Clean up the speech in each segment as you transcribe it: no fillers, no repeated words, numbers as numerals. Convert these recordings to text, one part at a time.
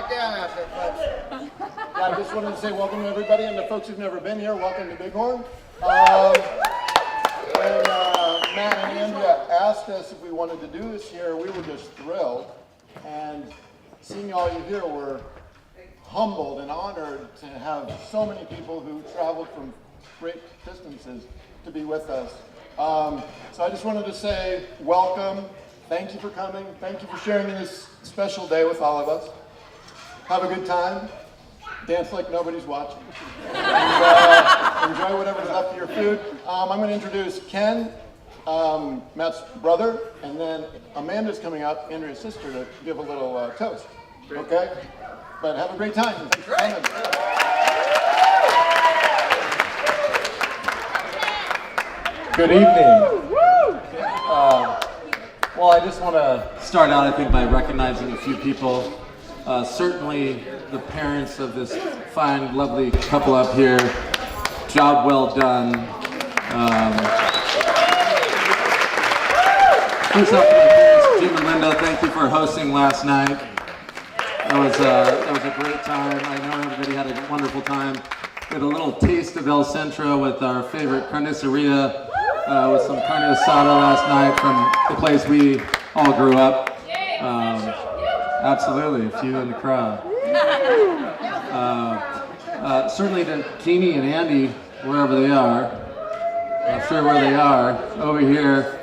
back down after, folks. Yeah, I just wanted to say welcome to everybody, and the folks who've never been here, welcome to Bighorn. When Matt and Andrea asked us if we wanted to do this here, we were just thrilled. And seeing all you here, we're humbled and honored to have so many people who traveled from great distances to be with us. So I just wanted to say welcome. Thank you for coming. Thank you for sharing this special day with all of us. Have a good time. Dance like nobody's watching. And, enjoy whatever's left of your food. I'm going to introduce Ken, Matt's brother, and then Amanda's coming up, Andrea's sister, to give a little toast. Okay? But have a great time. Thanks for coming. Good evening. Well, I just want to start out, I think, by recognizing a few people. Certainly the parents of this fine, lovely couple up here. Job well done. First off, to my parents, Jim and Linda, thank you for hosting last night. That was a great time. I know everybody had a wonderful time. We had a little taste of El Centro with our favorite carniceria, with some carne asada last night from the place we all grew up. Absolutely, a few in the crowd. Certainly to Jeannie and Andy, wherever they are. Not sure where they are, over here.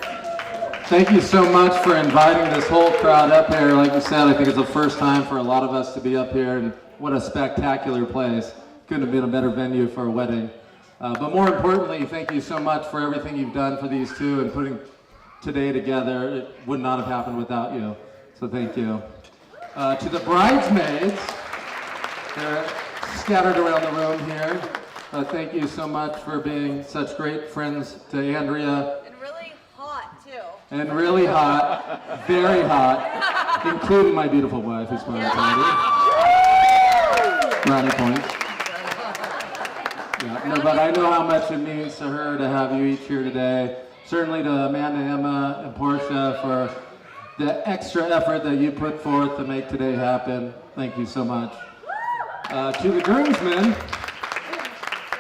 Thank you so much for inviting this whole crowd up here. Like you said, I think it's the first time for a lot of us to be up here, and what a spectacular place. Couldn't have been a better venue for a wedding. But more importantly, thank you so much for everything you've done for these two and putting today together. It would not have happened without you, so thank you. To the bridesmaids, they're scattered around the room here. Thank you so much for being such great friends to Andrea. And really hot, too. And really hot, very hot, including my beautiful wife, who's smiling at me. Brownie points. Yeah, no, but I know how much it means to her to have you each here today. Certainly to Amanda, Emma, and Portia for the extra effort that you put forth to make today happen. Thank you so much. To the groomsmen,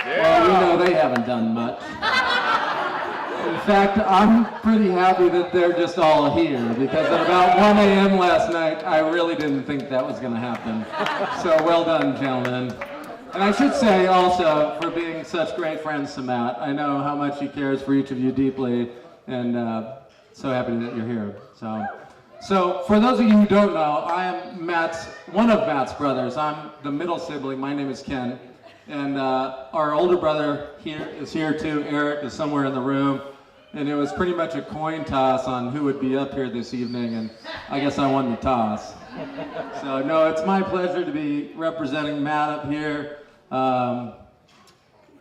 well, we know they haven't done much. In fact, I'm pretty happy that they're just all here, because at about 1 a.m. last night, I really didn't think that was going to happen. So well done, gentlemen. And I should say also for being such great friends to Matt. I know how much he cares for each of you deeply, and so happy that you're here. So for those of you who don't know, I am one of Matt's brothers. I'm the middle sibling. My name is Ken. And our older brother is here too. Eric is somewhere in the room. And it was pretty much a coin toss on who would be up here this evening, and I guess I won the toss. So no, it's my pleasure to be representing Matt up here.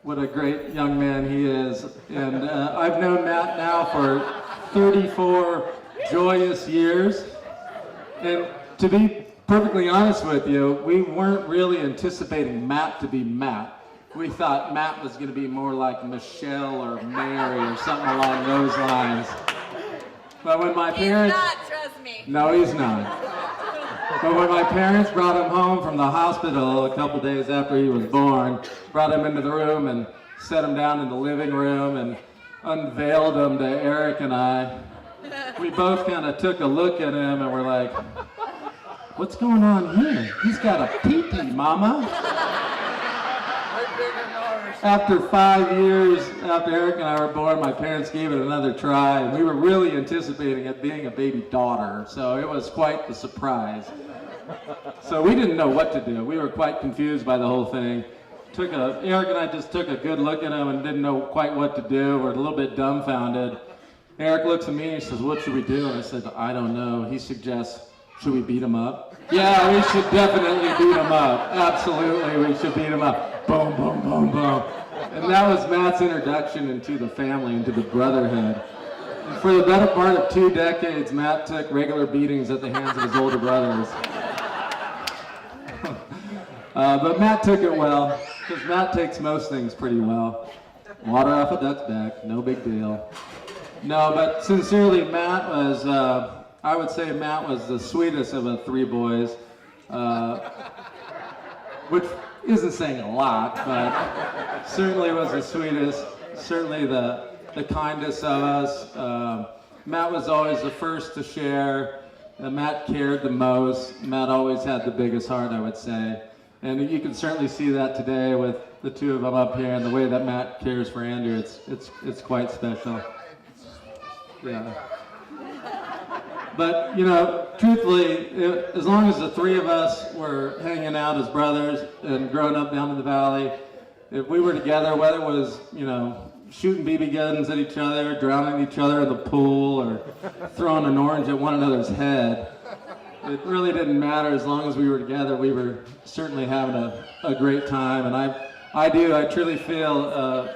What a great young man he is. And I've known Matt now for 34 joyous years. And to be perfectly honest with you, we weren't really anticipating Matt to be Matt. We thought Matt was going to be more like Michelle or Mary or something along those lines. But when my parents... He's not, trust me. No, he's not. But when my parents brought him home from the hospital a couple days after he was born, brought him into the room and set him down in the living room and unveiled him to Eric and I, we both kind of took a look at him and were like, what's going on here? He's got a pee-pee, mama. After 5 years after Eric and I were born, my parents gave it another try, and we were really anticipating it being a baby daughter, so it was quite the surprise. So we didn't know what to do. We were quite confused by the whole thing. Eric and I just took a good look at him and didn't know quite what to do. We're a little bit dumbfounded. Eric looks at me and he says, what should we do? And I said, I don't know. He suggests, should we beat him up? Yeah, we should definitely beat him up. Absolutely, we should beat him up. Boom, boom, boom, boom. And that was Matt's introduction into the family, into the brotherhood. And for the better part of 2 decades, Matt took regular beatings at the hands of his older brothers. But Matt took it well, because Matt takes most things pretty well. Water off a duck's back, no big deal. No, but sincerely, Matt was, I would say Matt was the sweetest of the 3 boys. which isn't saying a lot, but certainly was the sweetest, certainly the kindest of us. Matt was always the first to share. Matt cared the most. Matt always had the biggest heart, I would say. And you can certainly see that today with the two of them up here and the way that Matt cares for Andrea. It's quite special. Yeah. But, you know, truthfully, as long as the three of us were hanging out as brothers and growing up down in the valley, if we were together, whether it was, you know, shooting BB guns at each other, drowning each other in the pool, or throwing an orange at one another's head, it really didn't matter. As long as we were together, we were certainly having a great time. And I truly feel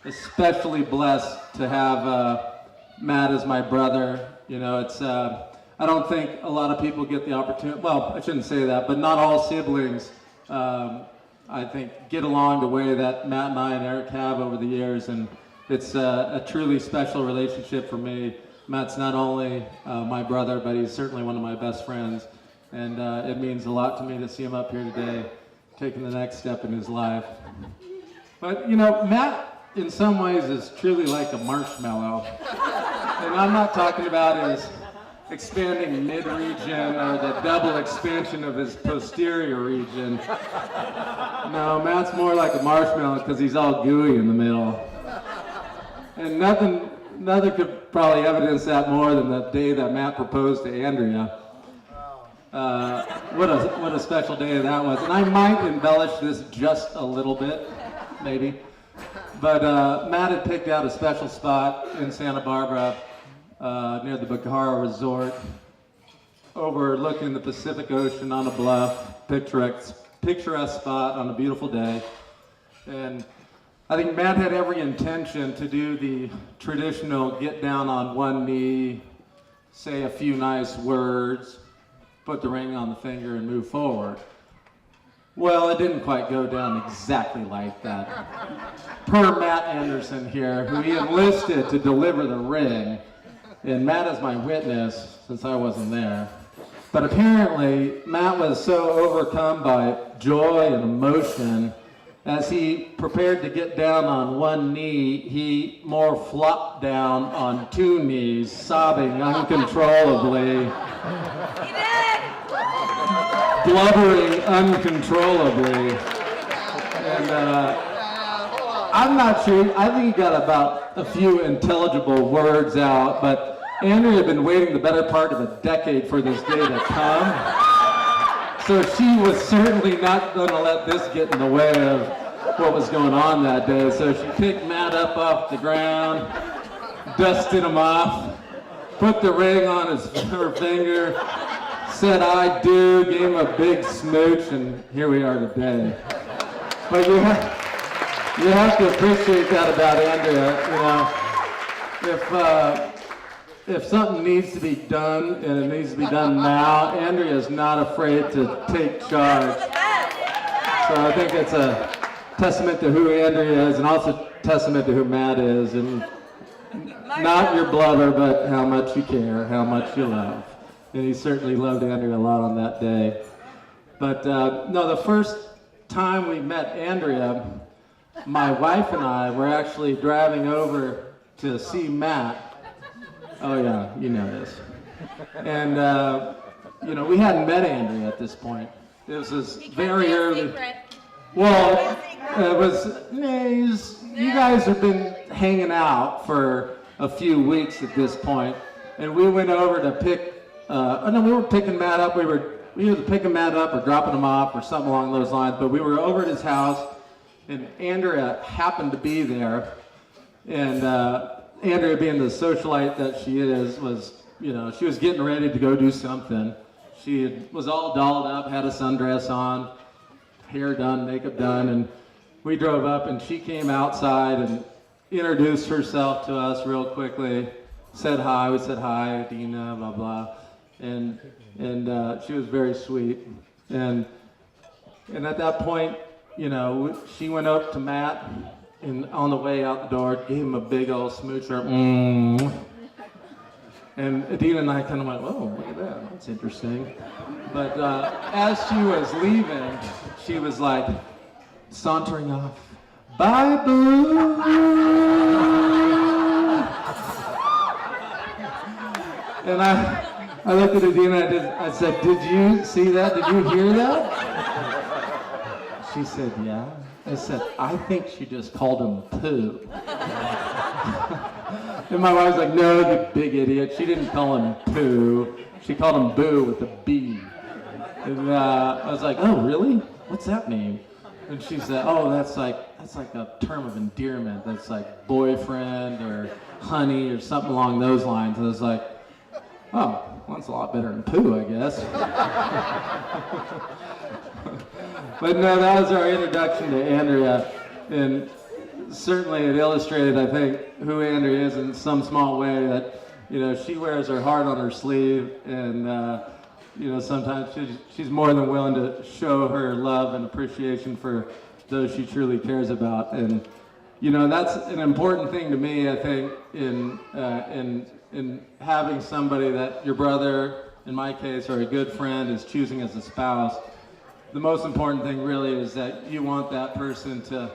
especially blessed to have Matt as my brother. You know, it's, I don't think a lot of people get the opportunity, well, I shouldn't say that, but not all siblings, I think, get along the way that Matt and I and Eric have over the years, and it's a truly special relationship for me. Matt's not only my brother, but he's certainly one of my best friends, and it means a lot to me to see him up here today, taking the next step in his life. But, you know, Matt, in some ways, is truly like a marshmallow. And I'm not talking about his expanding mid-region or the double expansion of his posterior region. No, Matt's more like a marshmallow because he's all gooey in the middle. And nothing could probably evidence that more than the day that Matt proposed to Andrea. What a special day that was. And I might embellish this just a little bit, maybe. But Matt had picked out a special spot in Santa Barbara near the Bacara Resort, overlooking the Pacific Ocean on a bluff, picturesque spot on a beautiful day. And I think Matt had every intention to do the traditional get down on one knee, say a few nice words, put the ring on the finger and move forward. Well, it didn't quite go down exactly like that. Per Matt Anderson here, who he enlisted to deliver the ring, and Matt is my witness since I wasn't there. But apparently, Matt was so overcome by joy and emotion, as he prepared to get down on one knee, he more flopped down on two knees, sobbing uncontrollably. He did! Blubbering uncontrollably. And I'm not sure, I think he got about a few intelligible words out, but Andrea had been waiting the better part of a decade for this day to come. So she was certainly not going to let this get in the way of what was going on that day. So she picked Matt up off the ground, dusted him off, put the ring on her finger, said I do, gave him a big smooch, and here we are today. But you have to appreciate that about Andrea. You know, if something needs to be done and it needs to be done now, Andrea is not afraid to take charge. So I think it's a testament to who Andrea is, and also a testament to who Matt is, and not your blubber, but how much you care, how much you love. And he certainly loved Andrea a lot on that day. But no, the first time we met Andrea, my wife and I were actually driving over to see Matt. Oh yeah, you know this. And you know, we hadn't met Andrea at this point. This was very early. Well, it was, you guys have been hanging out for a few weeks at this point, and we went over to pick, we were picking Matt up, we were either picking Matt up or dropping him off or something along those lines, but we were over at his house, and Andrea happened to be there, and Andrea, being the socialite that she is, was, you know, she was getting ready to go do something. She was all dolled up, had a sundress on, hair done, makeup done, and we drove up, and she came outside and introduced herself to us real quickly, said hi, we said hi, Dina, blah, blah, and she was very sweet. And at that point, you know, she went up to Matt, and on the way out the door, gave him a big old smoocher. And Adina and I kind of went, oh, look at that, that's interesting. But as she was leaving, she was like sauntering off, bye, boo. And I looked at Adina, I said, did you see that? Did you hear that? She said, yeah. I said, I think she just called him poo. And my wife's like, no, you big idiot. She didn't call him poo. She called him boo with a B. And I was like, oh, really? What's that mean? And she said, oh, that's like a term of endearment. That's like boyfriend or honey or something along those lines. And I was like, oh, well, that's a lot better than poo, I guess. But no, that was our introduction to Andrea. And certainly it illustrated, I think, who Andrea is in some small way, that, you know, she wears her heart on her sleeve, and, you know, sometimes she's more than willing to show her love and appreciation for those she truly cares about. And, you know, that's an important thing to me, I think, in having somebody that your brother, in my case, or a good friend is choosing as a spouse. The most important thing really is that you want that person to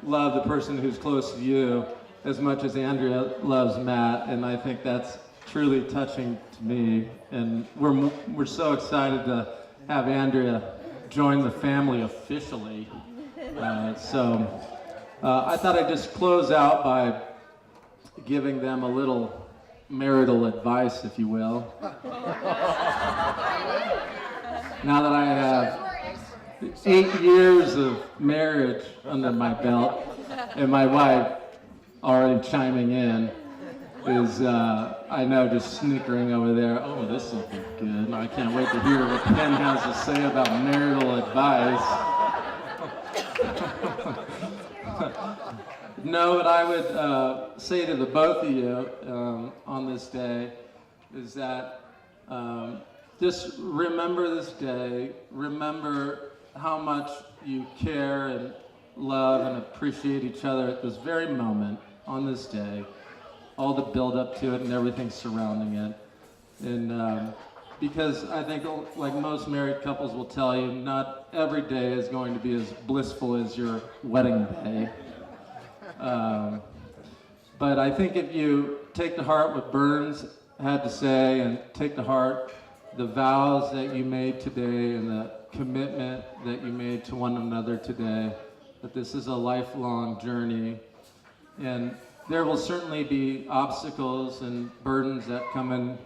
love the person who's close to you as much as Andrea loves Matt, and I think that's truly touching to me. And we're so excited to have Andrea join the family officially. So I thought I'd just close out by giving them a little marital advice, if you will. Now that I have 8 years of marriage under my belt, and my wife already chiming in is, I know, just snickering over there. Oh, this will be good. I can't wait to hear what Ken has to say about marital advice. No, what I would say to the both of you on this day is that just remember this day. Remember how much you care and love and appreciate each other at this very moment on this day, all the build up to it and everything surrounding it. And because I think, like most married couples will tell you, not every day is going to be as blissful as your wedding day. But I think if you take to heart what Burns had to say, and take to heart the vows that you made today and the commitment that you made to one another today, that this is a lifelong journey, and there will certainly be obstacles and burdens that come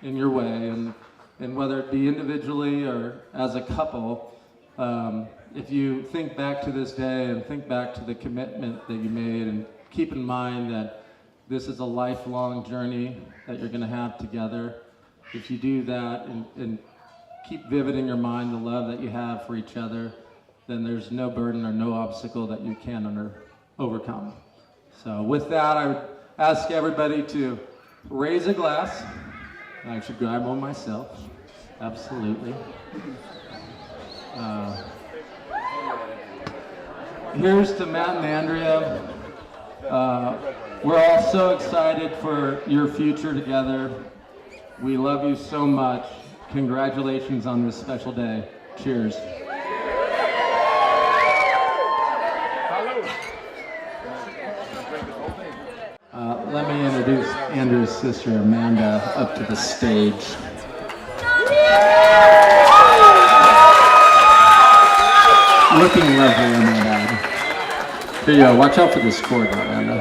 in your way, and whether it be individually or as a couple, if you think back to this day and think back to the commitment that you made, and keep in mind that this is a lifelong journey that you're going to have together, if you do that and keep vivid in your mind the love that you have for each other, then there's no burden or no obstacle that you can overcome. So with that, I would ask everybody to raise a glass. I should grab one myself. Absolutely. Here's to Matt and Andrea. We're all so excited for your future together. We love you so much. Congratulations on this special day. Cheers. Let me introduce Andrew's sister, Amanda, up to the stage. Looking lovely, Amanda. Here you go. Watch out for the score, Amanda.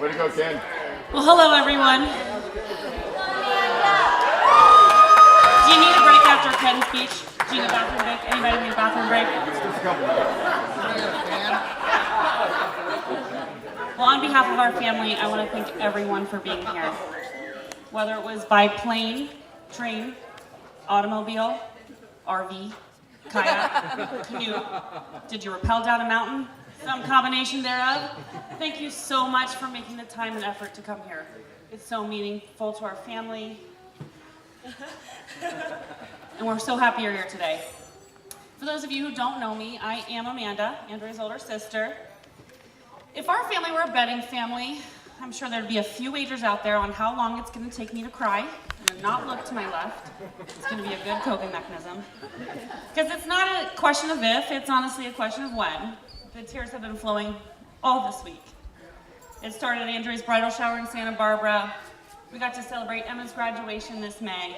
Way to go, Ken. Well, hello, everyone. Do you need a break after Ken's speech? Do you need a bathroom break? Anybody need a bathroom break? Just a couple. Well, on behalf of our family, I want to thank everyone for being here. Whether it was by plane, train, automobile, RV, kayak, canoe, did you rappel down a mountain? Some combination thereof. Thank you so much for making the time and effort to come here. It's so meaningful to our family. And we're so happy you're here today. For those of you who don't know me, I am Amanda, Andrea's older sister. If our family were a betting family, I'm sure there'd be a few wagers out there on how long it's going to take me to cry and not look to my left. It's going to be a good coping mechanism. Because it's not a question of if, it's honestly a question of when. The tears have been flowing all this week. It started at Andrea's bridal shower in Santa Barbara. We got to celebrate Emma's graduation this May.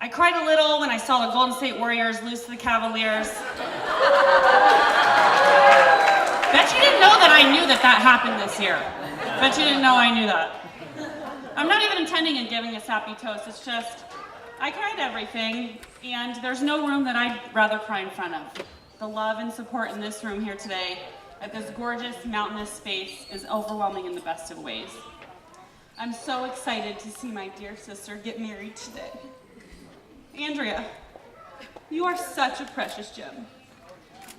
I cried a little when I saw the Golden State Warriors lose to the Cavaliers. Bet you didn't know that I knew that happened this year. Bet you didn't know I knew that. I'm not even intending on giving a sappy toast. It's just, I cried everything, and there's no room that I'd rather cry in front of. The love and support in this room here today at this gorgeous mountainous space is overwhelming in the best of ways. I'm so excited to see my dear sister get married today. Andrea, you are such a precious gem.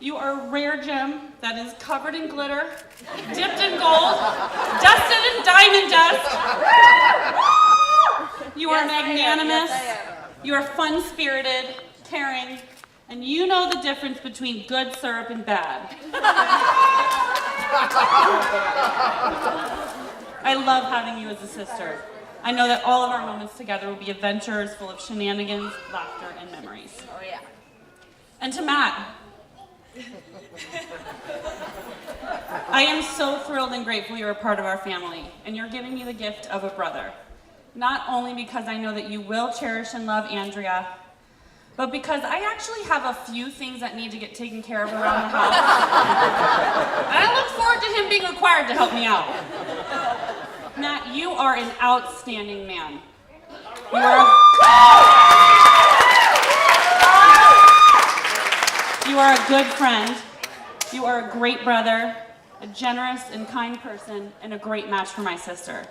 You are a rare gem that is covered in glitter, dipped in gold, dusted in diamond dust. You are magnanimous, you are fun-spirited, caring, and you know the difference between good syrup and bad. I love having you as a sister. I know that all of our moments together will be adventures full of shenanigans, laughter, and memories. Oh yeah. And to Matt, I am so thrilled and grateful you're a part of our family, and you're giving me the gift of a brother. Not only because I know that you will cherish and love Andrea, but because I actually have a few things that need to get taken care of around the house. And I look forward to him being required to help me out. Matt, you are an outstanding man. You are a good friend. You are a great brother, a generous and kind person, and a great match for my sister.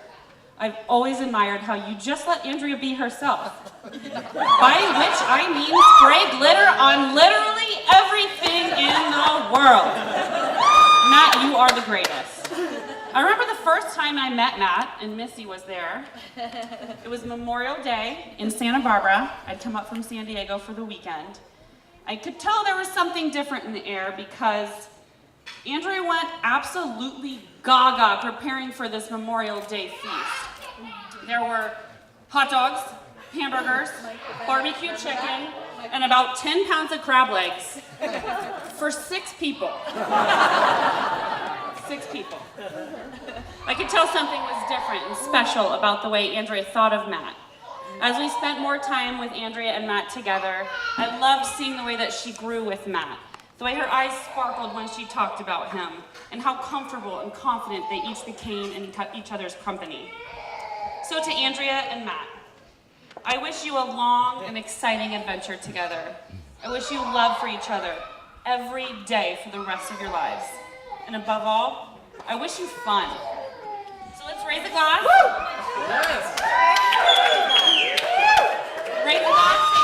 I've always admired how you just let Andrea be herself. By which I mean spray glitter on literally everything in the world. Matt, you are the greatest. I remember the first time I met Matt, and Missy was there. It was Memorial Day in Santa Barbara. I'd come up from San Diego for the weekend. I could tell there was something different in the air because Andrea went absolutely gaga preparing for this Memorial Day feast. There were hot dogs, hamburgers, barbecue chicken, and about 10 pounds of crab legs for 6 people. 6 people. I could tell something was different and special about the way Andrea thought of Matt. As we spent more time with Andrea and Matt together, I loved seeing the way that she grew with Matt, the way her eyes sparkled when she talked about him, and how comfortable and confident they each became in each other's company. So to Andrea and Matt, I wish you a long and exciting adventure together. I wish you love for each other every day for the rest of your lives. And above all, I wish you fun. So let's raise a glass. Raise a glass.